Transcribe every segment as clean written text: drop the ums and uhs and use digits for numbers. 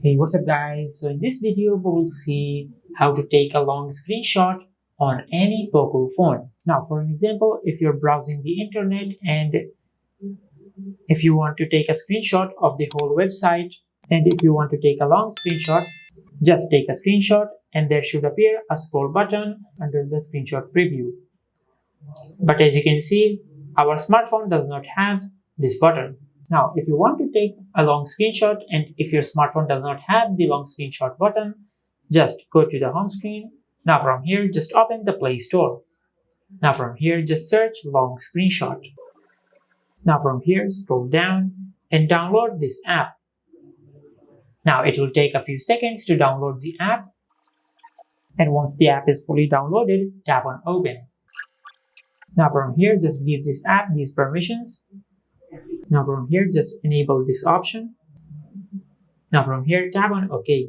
Hey, what's up guys? So in this video we will see how to take a long screenshot on any Poco phone. Now for an example, if you're browsing the internet and if you want to take a screenshot of the whole website, and if you want to take a long screenshot, just take a screenshot and there should appear a scroll button under the screenshot preview. But as you can see, our smartphone does not have this button. Now, if you want to take a long screenshot and if your smartphone does not have the long screenshot button, just go to the home screen. Now from here, just open the Play Store. Now from here, just search long screenshot. Now from here, scroll down and download this app. Now it will take a few seconds to download the app. And once the app is fully downloaded, tap on Open. Now from here, just give this app these permissions. Now from here, just enable this option. Now from here, tap on OK.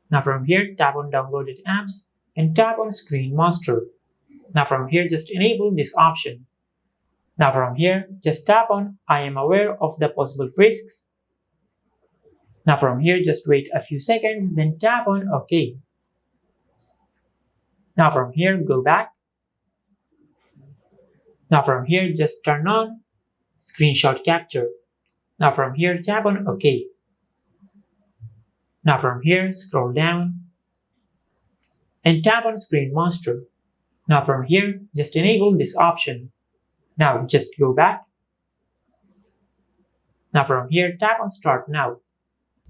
Now from here, tap on Downloaded Apps and tap on Screen Master. Now from here, just enable this option. Now from here, just tap on I am aware of the possible risks. Now from here, just wait a few seconds, then tap on OK. Now from here, go back. Now from here, just turn on Screenshot Capture. Now from here, tap on OK. Now from here, scroll down and tap on Screen Master. Now from here, just enable this option. Now just go back. Now from here, tap on Start Now.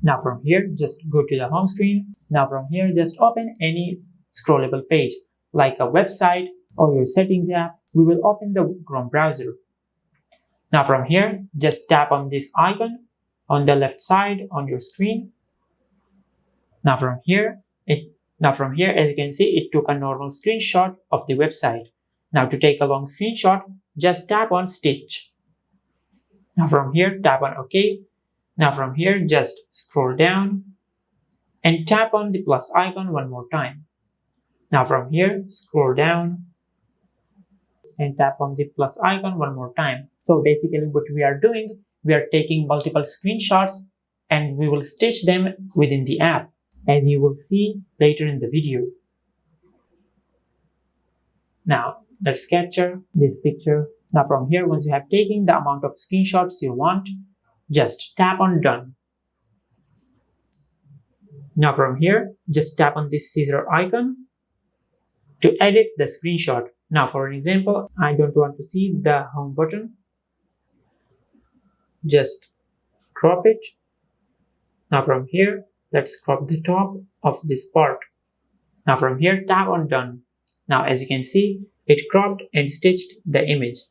Now from here, just go to the home screen. Now from here, just open any scrollable page like a website or your settings app. We will open the Chrome browser. Now from here, just tap on this icon on the left side on your screen. Now from here, as you can see, it took a normal screenshot of the website. Now to take a long screenshot, just tap on Stitch. Now from here, tap on OK. Now from here, just scroll down and tap on the plus icon one more time. Now from here, scroll down and tap on the plus icon one more time. So basically what we are doing, we are taking multiple screenshots and we will stitch them within the app, as you will see later in the video. Now let's capture this picture. Now from here, once you have taken the amount of screenshots you want, just tap on Done. Now from here, just tap on this scissor icon to edit the screenshot. Now for an example, I don't want to see the home button. Just crop it. Now from here, let's crop the top of this part. Now from here, tap on Done. Now as you can see, it cropped and stitched the image.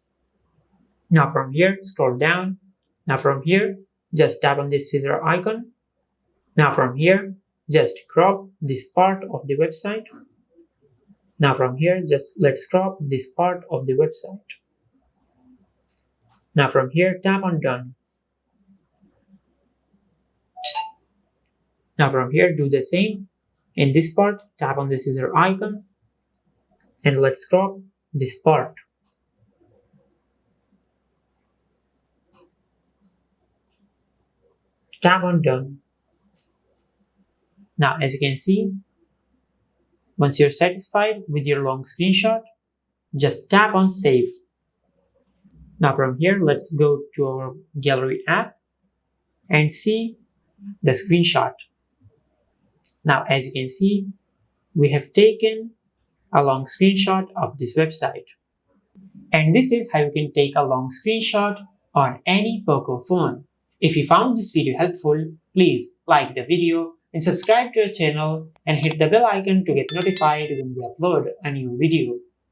Now from here, scroll down. Now from here, just tap on this scissor icon. Now from here, just crop this part of the website. Now from here, just let's crop this part of the website. Now from here, tap on Done. Now from here, do the same. In this part, tap on the scissor icon and let's crop this part. Tap on Done. Now as you can see, once you're satisfied with your long screenshot, just tap on Save. Now from here, let's go to our gallery app and see the screenshot. Now as you can see, we have taken a long screenshot of this website. And this is how you can take a long screenshot on any Poco phone. If you found this video helpful, please like the video and subscribe to our channel and hit the bell icon to get notified when we upload a new video.